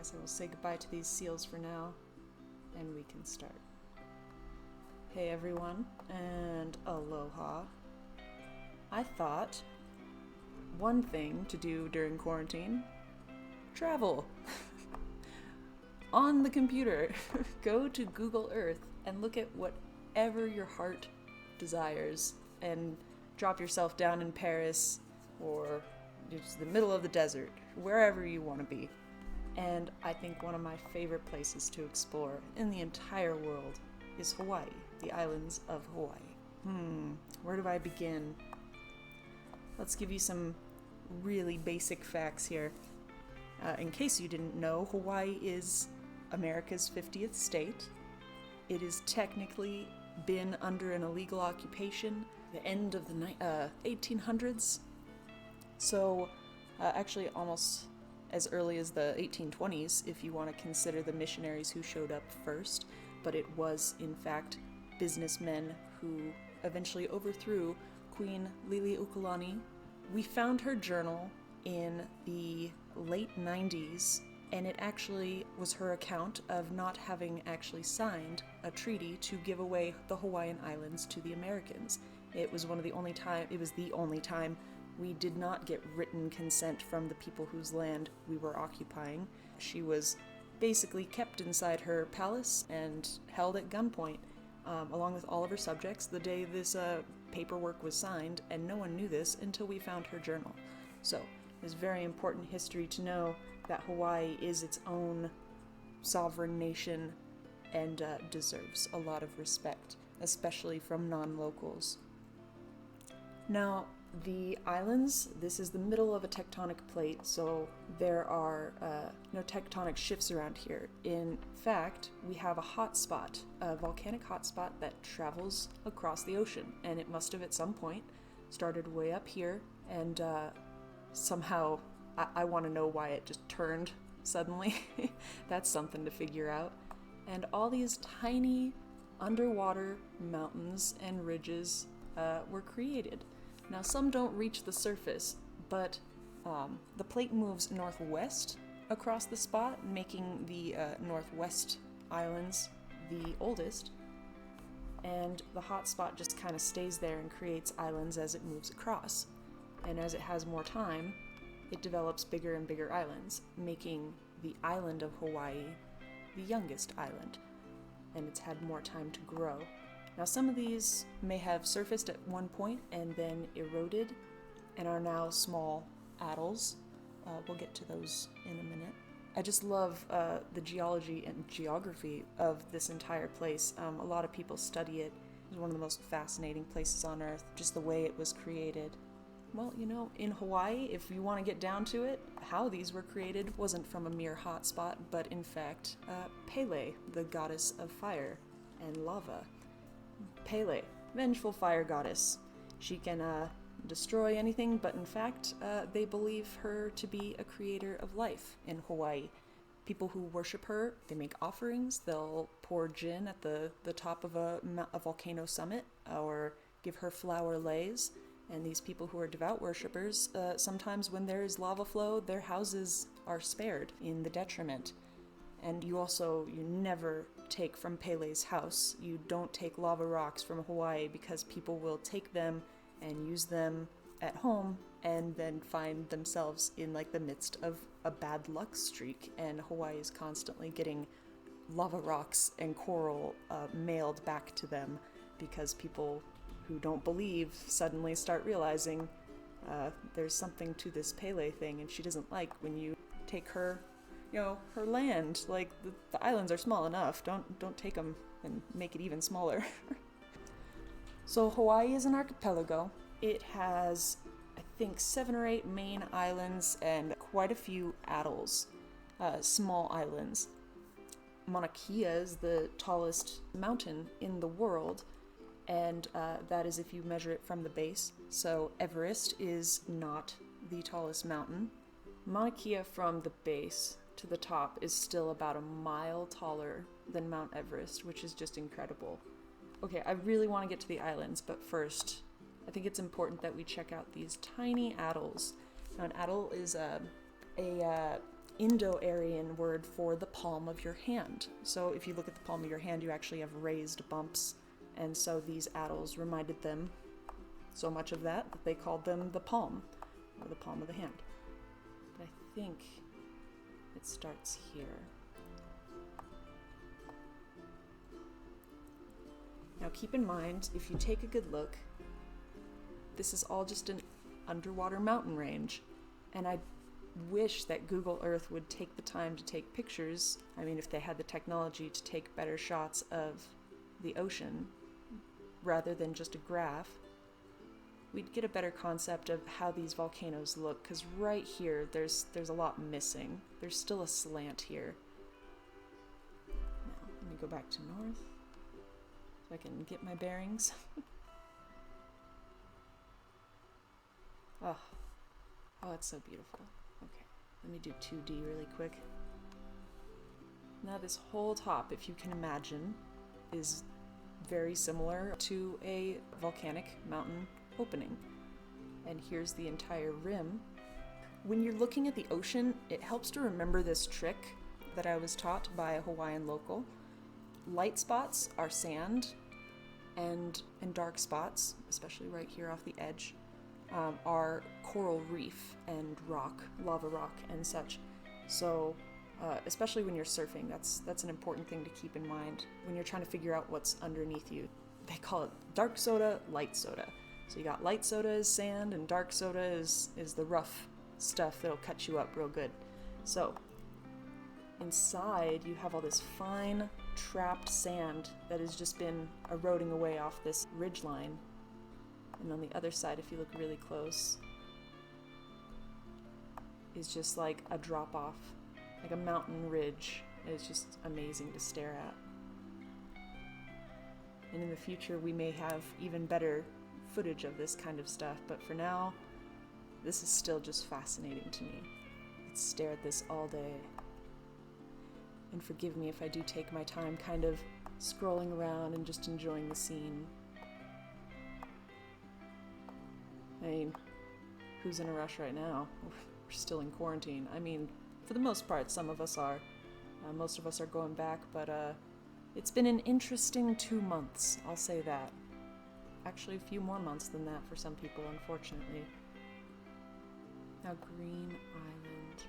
guess I will say goodbye to these seals for now, and we can start. Hey everyone, and aloha. I thought one thing to do during quarantine, travel. On the computer, go to Google Earth and look at whatever your heart desires and drop yourself down in Paris or just the middle of the desert, wherever you want to be. And I think one of my favorite places to explore in the entire world is Hawaii, the islands of Hawaii. Where do I begin? Let's give you some really basic facts here. In case you didn't know, Hawaii is America's 50th state. It has technically been under an illegal occupation the end of the 1800s. So actually almost as early as the 1820s, if you want to consider the missionaries who showed up first. But it was, in fact, businessmen who eventually overthrew Queen Liliuokalani. We found her journal in the late 90s, and it actually was her account of not having actually signed a treaty to give away the Hawaiian Islands to the Americans. It was the only time we did not get written consent from the people whose land we were occupying. She was basically kept inside her palace and held at gunpoint, along with all of her subjects, the day this paperwork was signed, and no one knew this until we found her journal. So it's very important history to know that Hawaii is its own sovereign nation and deserves a lot of respect, especially from non-locals. Now, the islands, this is the middle of a tectonic plate, so there are no tectonic shifts around here. In fact, we have a volcanic hotspot that travels across the ocean, and it must have at some point started way up here, and somehow I want to know why it just turned suddenly. That's something to figure out. And all these tiny underwater mountains and ridges were created. Now, some don't reach the surface, but the plate moves northwest across the spot, making the northwest islands the oldest, and the hot spot just kind of stays there and creates islands as it moves across. And as it has more time, it develops bigger and bigger islands, making the island of Hawaii the youngest island, and it's had more time to grow. Now, some of these may have surfaced at one point and then eroded and are now small atolls. We'll get to those in a minute. I just love the geology and geography of this entire place. A lot of people study it. It's one of the most fascinating places on Earth, just the way it was created. Well, in Hawaii, if you want to get down to it, how these were created wasn't from a mere hotspot, but in fact, Pele, the goddess of fire and lava. Pele, vengeful fire goddess. She can destroy anything, but in fact, they believe her to be a creator of life in Hawaii. People who worship her, they make offerings, they'll pour gin at the top of a volcano summit, or give her flower leis. And these people who are devout worshippers, sometimes when there is lava flow, their houses are spared in the detriment. And you never take from Pele's house. You don't take lava rocks from Hawaii, because people will take them and use them at home and then find themselves in the midst of a bad luck streak. And Hawaii is constantly getting lava rocks and coral mailed back to them, because people who don't believe suddenly start realizing there's something to this Pele thing, and she doesn't like when you take her her land. The islands are small enough. Don't take them and make it even smaller. So Hawaii is an archipelago. It has, I think, 7 or 8 main islands and quite a few atolls, small islands. Mauna Kea is the tallest mountain in the world, and that is if you measure it from the base. So Everest is not the tallest mountain. Mauna Kea from the base to the top is still about a mile taller than Mount Everest, which is just incredible. Okay, I really want to get to the islands, but first, I think it's important that we check out these tiny atolls. Now, an atoll is a Indo-Aryan word for the palm of your hand. So if you look at the palm of your hand, you actually have raised bumps. And so these atolls reminded them so much of that they called them the palm, or the palm of the hand. But I think it starts here. Now keep in mind, if you take a good look, this is all just an underwater mountain range. And I wish that Google Earth would take the time to take pictures. I mean, if they had the technology to take better shots of the ocean rather than just a graph, we'd get a better concept of how these volcanoes look, because right here there's a lot missing. There's still a slant here. Now, let me go back to north so I can get my bearings. Oh, it's so beautiful. Okay, let me do 2D really quick. Now this whole top, if you can imagine, is very similar to a volcanic mountain opening. And here's the entire rim. When you're looking at the ocean, it helps to remember this trick that I was taught by a Hawaiian local. Light spots are sand, and dark spots, especially right here off the edge, are coral reef and rock, lava rock and such. So especially when you're surfing, that's an important thing to keep in mind when you're trying to figure out what's underneath you. They call it dark soda, light soda. So you got light soda is sand, and dark soda is the rough stuff that'll cut you up real good. So inside you have all this fine trapped sand that has just been eroding away off this ridge line. And on the other side, if you look really close, is just like a drop off, like a mountain ridge. It's just amazing to stare at. And in the future, we may have even better footage of this kind of stuff, but for now, this is still just fascinating to me. I could stare at this all day. And forgive me if I do take my time kind of scrolling around and just enjoying the scene. I mean, who's in a rush right now? We're still in quarantine. I mean, for the most part, some of us are. Most of us are going back, but it's been an interesting 2 months, I'll say that. Actually, a few more months than that for some people, unfortunately. Now, Green Island.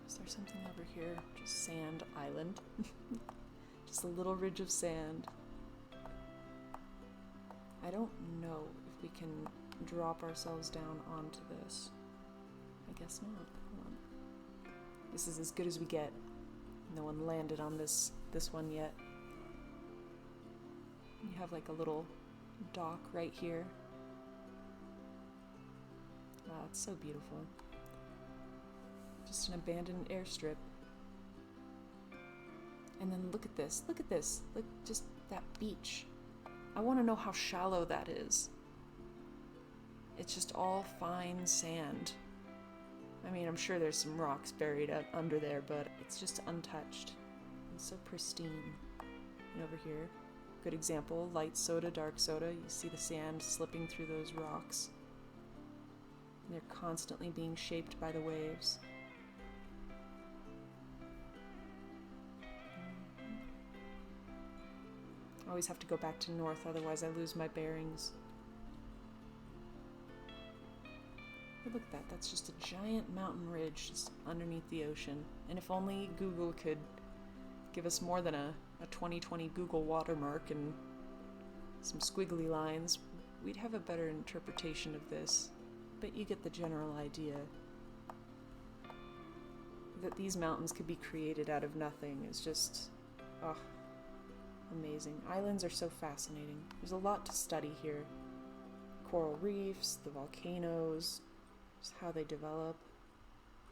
Is there something over here? Just Sand Island. Just a little ridge of sand. I don't know if we can drop ourselves down onto this. I guess not. Hold on. This is as good as we get. No one landed on this one yet. You have like a little dock right here. Wow, it's so beautiful. Just an abandoned airstrip. And then look at this. Look at this. Look, just that beach. I want to know how shallow that is. It's just all fine sand. I mean, I'm sure there's some rocks buried under there, but it's just untouched. It's so pristine. And over here, good example, light soda, dark soda. You see the sand slipping through those rocks. And they're constantly being shaped by the waves. I always have to go back to north, otherwise I lose my bearings. But look at that, that's just a giant mountain ridge just underneath the ocean. And if only Google could give us more than a 2020 Google watermark and some squiggly lines, we'd have a better interpretation of this. But you get the general idea. That these mountains could be created out of nothing is just, amazing. Islands are so fascinating. There's a lot to study here. Coral reefs, the volcanoes, just how they develop.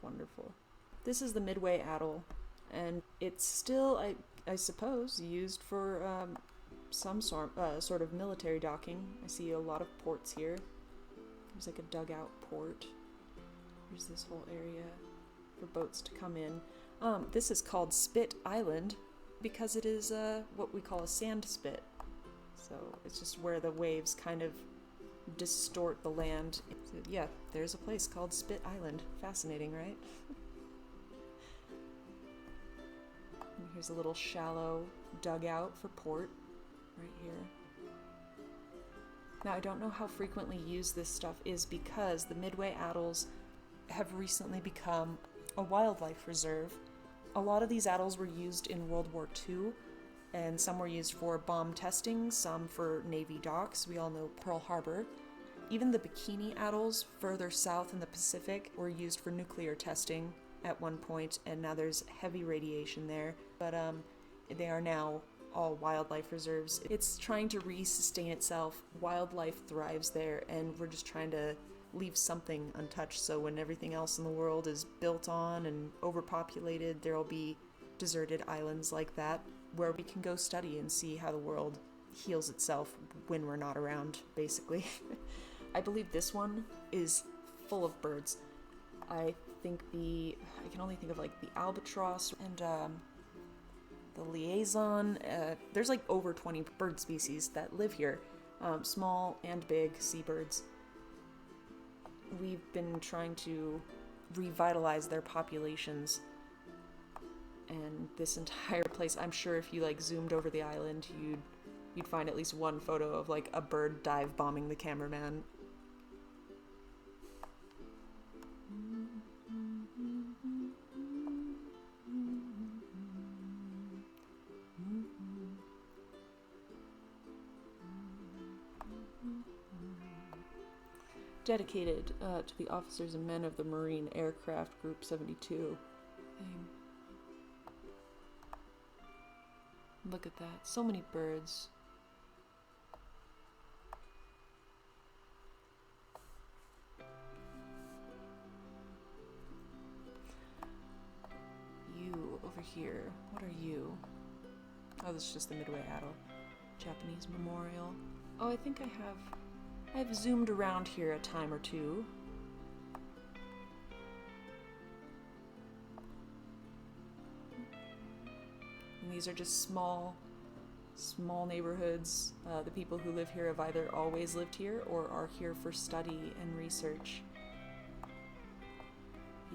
Wonderful. This is the Midway Atoll, and it's still, I suppose, used for some sort of military docking. I see a lot of ports here. There's like a dugout port. There's this whole area for boats to come in. This is called Spit Island because it is what we call a sand spit. So it's just where the waves kind of distort the land. Yeah, there's a place called Spit Island. Fascinating, right? And here's a little shallow dugout for port right here. Now, I don't know how frequently used this stuff is because the Midway Atolls have recently become a wildlife reserve. A lot of these atolls were used in World War II, and some were used for bomb testing, some for Navy docks. We all know Pearl Harbor. Even the Bikini Atolls further south in the Pacific were used for nuclear testing at one point, and now there's heavy radiation there. But they are now all wildlife reserves. It's trying to re-sustain itself. Wildlife thrives there, and we're just trying to leave something untouched, so when everything else in the world is built on and overpopulated, there'll be deserted islands like that where we can go study and see how the world heals itself when we're not around, basically. I believe this one is full of birds. I can only think of like the albatross and the liaison. There's like over 20 bird species that live here, small and big seabirds. We've been trying to revitalize their populations, and this entire place, I'm sure if you like zoomed over the island, you'd find at least one photo of like a bird dive bombing the cameraman. Dedicated to the officers and men of the Marine Aircraft Group 72. Look at that. So many birds. You over here. What are you? Oh, this is just the Midway Atoll. Japanese Memorial. Oh, I think I've zoomed around here a time or two. And these are just small neighborhoods. The people who live here have either always lived here or are here for study and research.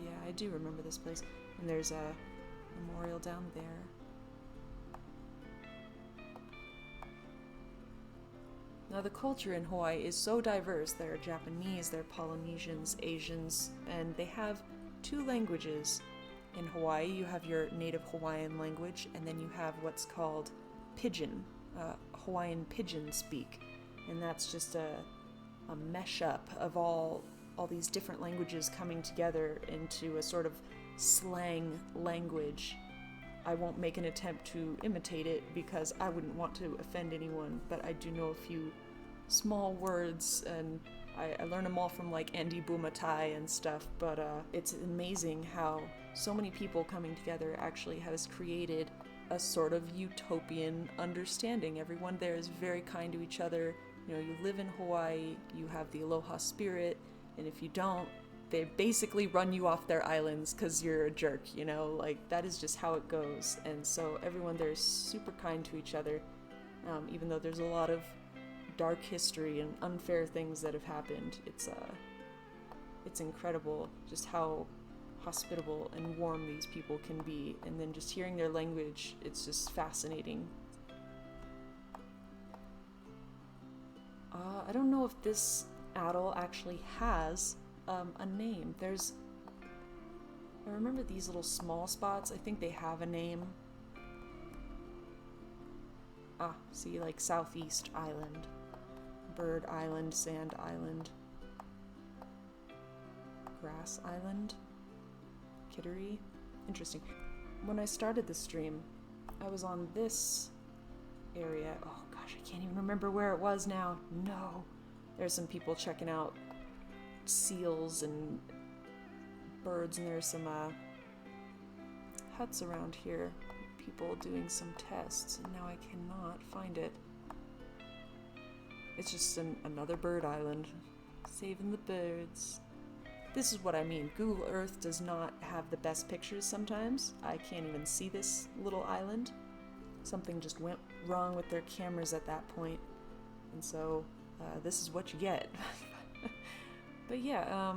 Yeah, I do remember this place. And there's a memorial down there. Now, the culture in Hawaii is so diverse. There are Japanese, there are Polynesians, Asians, and they have two languages. In Hawaii, you have your native Hawaiian language, and then you have what's called Pidgin, Hawaiian Pidgin speak. And that's just a mesh-up of all these different languages coming together into a sort of slang language. I won't make an attempt to imitate it because I wouldn't want to offend anyone, but I do know a few small words, and I learn them all from like Andy Bumatai and stuff, but it's amazing how so many people coming together actually has created a sort of utopian understanding. Everyone there is very kind to each other. You know, you live in Hawaii, you have the aloha spirit, and if you don't, they basically run you off their islands because you're a jerk, you know? Like, that is just how it goes. And so everyone there is super kind to each other, even though there's a lot of dark history and unfair things that have happened. It's incredible just how hospitable and warm these people can be, and then just hearing their language, it's just fascinating. I don't know if this atoll actually has a name. I remember these little small spots, I think they have a name. See, like Southeast Island, Bird Island, Sand Island, Grass Island, Kittery. Interesting. When I started the stream, I was on this area. Oh gosh, I can't even remember where it was now. No. There's some people checking out seals and birds, and there's some huts around here. People doing some tests, and now I cannot find it. It's just another bird island. Saving the birds. This is what I mean. Google Earth does not have the best pictures sometimes. I can't even see this little island. Something just went wrong with their cameras at that point. And so this is what you get. But yeah,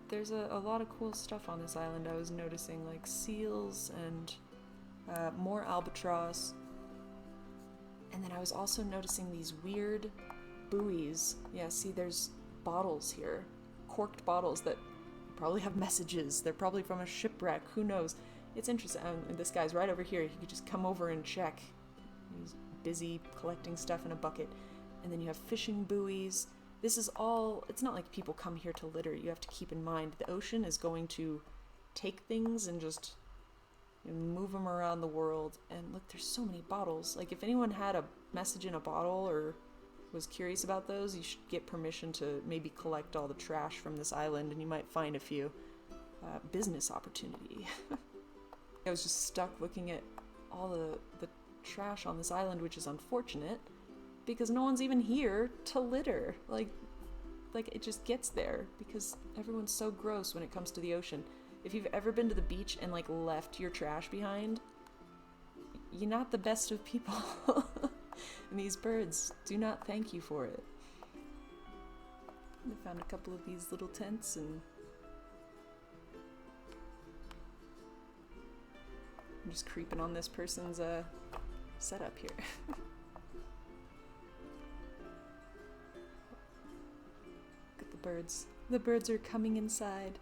there's a lot of cool stuff on this island. I was noticing, like seals and more albatross. And then I was also noticing these weird buoys. Yeah, see, there's bottles here. Corked bottles that probably have messages. They're probably from a shipwreck. Who knows? It's interesting. This guy's right over here. He could just come over and check. He's busy collecting stuff in a bucket. And then you have fishing buoys. This is all... It's not like people come here to litter. You have to keep in mind the ocean is going to take things and just move them around the world. And look, there's so many bottles. Like, if anyone had a message in a bottle or was curious about those, you should get permission to maybe collect all the trash from this island, and you might find a few. Business opportunity. I was just stuck looking at all the trash on this island, which is unfortunate, because no one's even here to litter. Like it just gets there, because everyone's so gross when it comes to the ocean. If you've ever been to the beach and like left your trash behind, you're not the best of people. And these birds do not thank you for it. I found a couple of these little tents, and I'm just creeping on this person's setup here. Look at the birds. The birds are coming inside.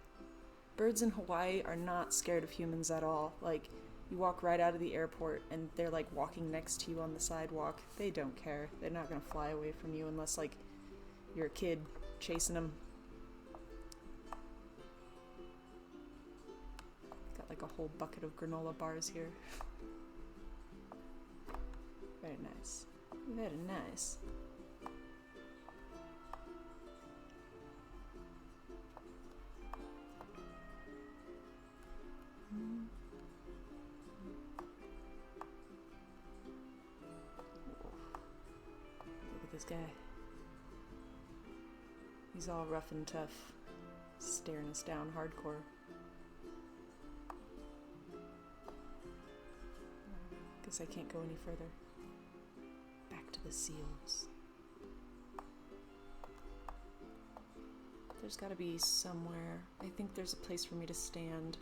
Birds in Hawaii are not scared of humans at all. Like, you walk right out of the airport and they're like walking next to you on the sidewalk. They don't care. They're not gonna fly away from you unless like you're a kid chasing them. Got like a whole bucket of granola bars here. Very nice. Very nice. Look at this guy. He's all rough and tough, staring us down hardcore. Guess I can't go any further. Back to the seals. There's gotta be somewhere. I think there's a place for me to stand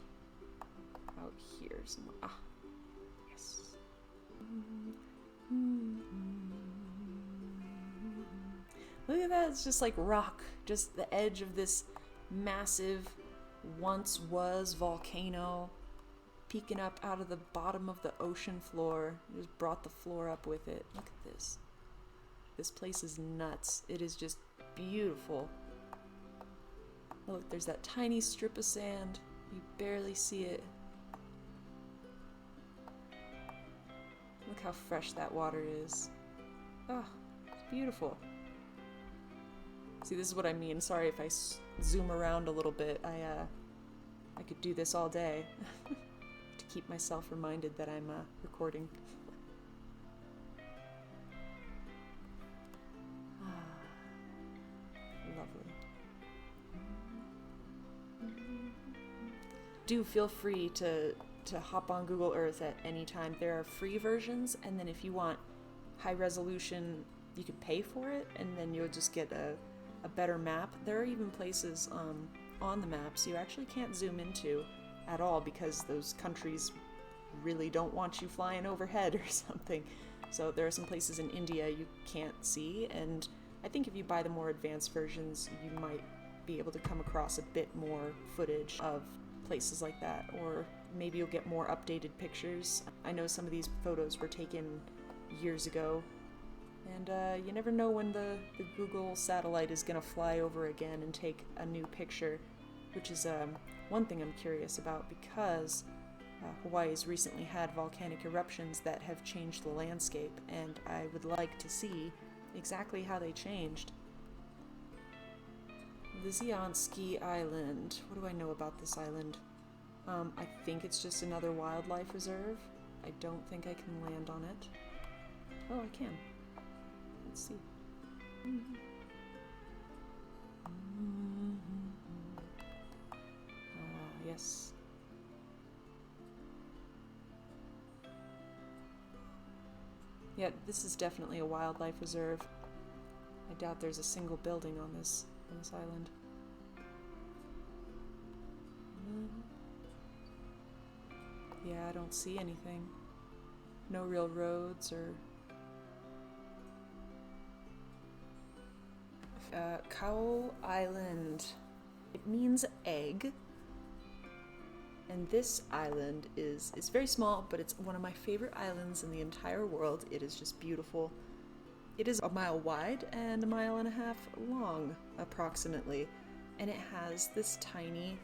out here somewhere. Ah, yes. Look at that, it's just like rock. Just the edge of this massive, once was volcano peeking up out of the bottom of the ocean floor. It just brought the floor up with it. Look at this. This place is nuts. It is just beautiful. Oh, look, there's that tiny strip of sand. You barely see it. Look how fresh that water is. Oh, it's beautiful. See, this is what I mean. Sorry if I zoom around a little bit. I could do this all day to keep myself reminded that I'm recording. Lovely. Do feel free to hop on Google Earth at any time. There are free versions, and then if you want high resolution, you can pay for it, and then you'll just get a better map. There are even places on the maps you actually can't zoom into at all because those countries really don't want you flying overhead or something. So there are some places in India you can't see, and I think if you buy the more advanced versions, you might be able to come across a bit more footage of places like that, or maybe you'll get more updated pictures. I know some of these photos were taken years ago, and you never know when the Google satellite is going to fly over again and take a new picture, which is one thing I'm curious about, because Hawaii's recently had volcanic eruptions that have changed the landscape, and I would like to see exactly how they changed. Lisianski Island. What do I know about this island? I think it's just another wildlife reserve. I don't think I can land on it. Oh, I can. Let's see. Yes. Yeah, this is definitely a wildlife reserve. doubt there's a single building on this island. Yeah, I don't see anything. No real roads or... Kau Island. It means egg. And this island is very small, but it's one of my favorite islands in the entire world. It is just beautiful. It is 1 mile wide and 1.5 miles long, approximately. And it has this tiny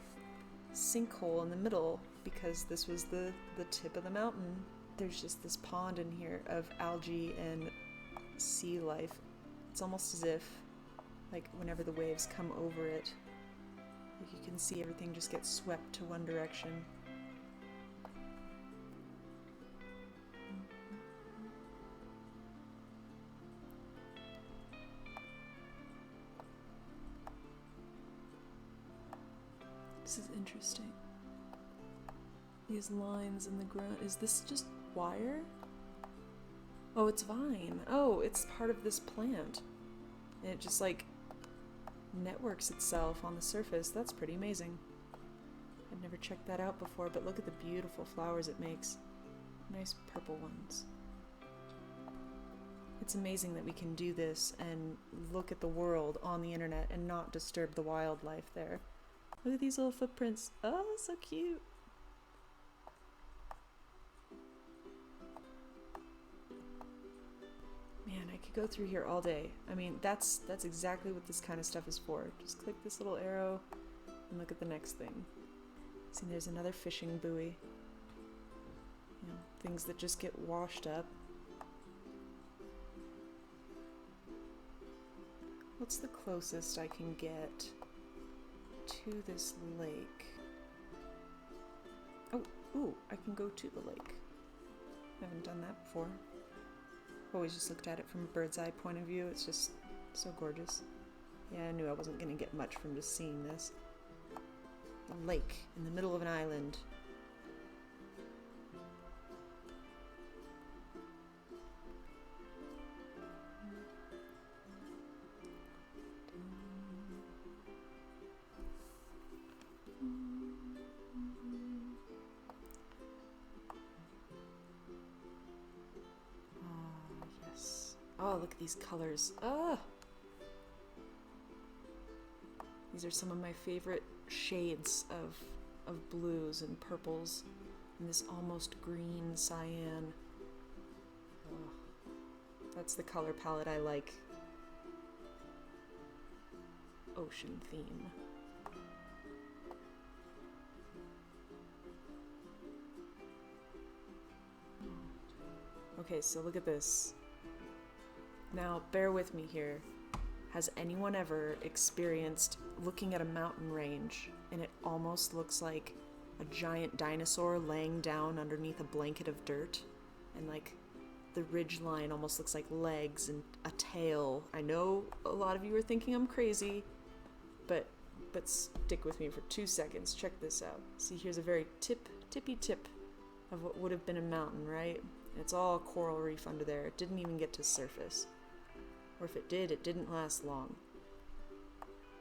sinkhole in the middle because this was the tip of the mountain. There's just this pond in here of algae and sea life. It's almost as if, like, whenever the waves come over it, like, you can see everything just get swept to one direction. This is interesting. These lines in the ground. Is this just wire? Oh, it's vine. Oh, it's part of this plant. And it just, like, networks itself on the surface. That's pretty amazing. I've never checked that out before, but look at the beautiful flowers it makes. Nice purple ones. It's amazing that we can do this and look at the world on the internet and not disturb the wildlife there. Look at these little footprints. Oh, so cute. Man, I could go through here all day. I mean, that's exactly what this kind of stuff is for. Just click this little arrow and look at the next thing. See, there's another fishing buoy. You know, things that just get washed up. What's the closest I can get to this lake? Oh, ooh, I can go to the lake. I haven't done that before. Always just looked at it from a bird's eye point of view. It's just so gorgeous. Yeah, I knew I wasn't going to get much from just seeing this. A lake in the middle of an island. Oh, look at these colors. Ah! These are some of my favorite shades of blues and purples and this almost green cyan. Oh, that's the color palette I like. Ocean theme. Okay, so look at this. Now, bear with me here. Has anyone ever experienced looking at a mountain range and it almost looks like a giant dinosaur laying down underneath a blanket of dirt? And, like, the ridge line almost looks like legs and a tail. I know a lot of you are thinking I'm crazy, but stick with me for 2 seconds. Check this out. See, here's a very tippy tip of what would have been a mountain, right? It's all coral reef under there. It didn't even get to surface. Or if it did, it didn't last long.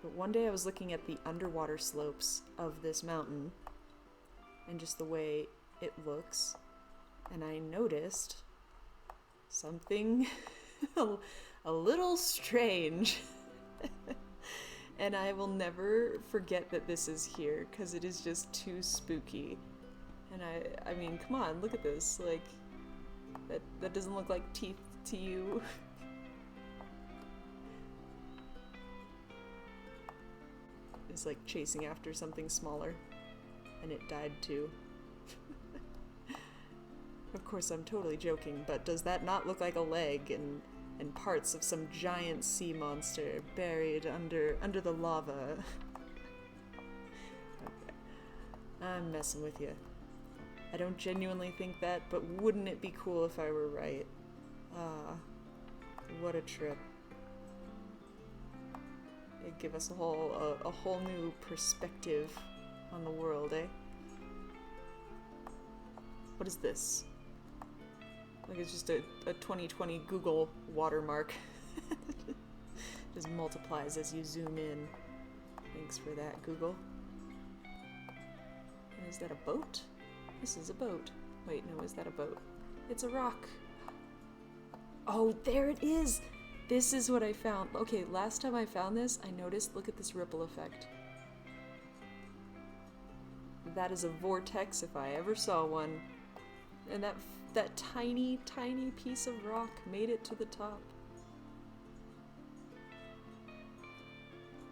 But one day I was looking at the underwater slopes of this mountain and just the way it looks, and I noticed something a little strange. And I will never forget that this is here because it is just too spooky. And I mean, come on, look at this. Like, that doesn't look like teeth to you. It's like chasing after something smaller, and it died too. Of course, I'm totally joking, but does that not look like a leg and parts of some giant sea monster buried under the lava? Okay. I'm messing with you. I don't genuinely think that, but wouldn't it be cool if I were right? Ah, what a trip. It'd give us a whole new perspective on the world, eh? What is this? Like, it's just a 2020 Google watermark. just multiplies as you zoom in. Thanks for that, Google. Is that a boat? This is a boat. Wait, no, is that a boat? It's a rock. Oh, there it is! This is what I found. Okay, last time I found this, I noticed, look at this ripple effect. That is a vortex if I ever saw one. And that tiny, tiny piece of rock made it to the top.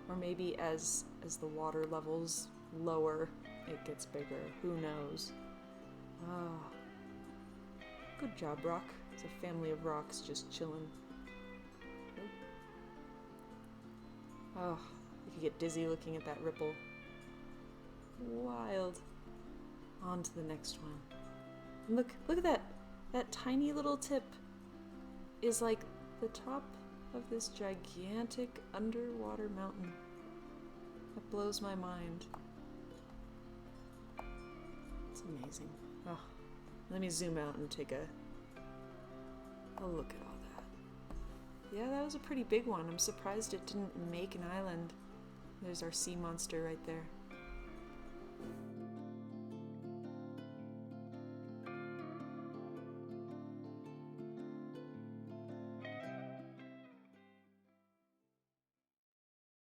Or maybe as the water levels lower, it gets bigger. Who knows? Ah. Good job, rock. It's a family of rocks just chilling. Oh, you could get dizzy looking at that ripple. Wild. On to the next one. And look at that. That tiny little tip is like the top of this gigantic underwater mountain. That blows my mind. It's amazing. Oh, let me zoom out and take a look at all that. Yeah, that was a pretty big one. I'm surprised it didn't make an island. There's our sea monster right there.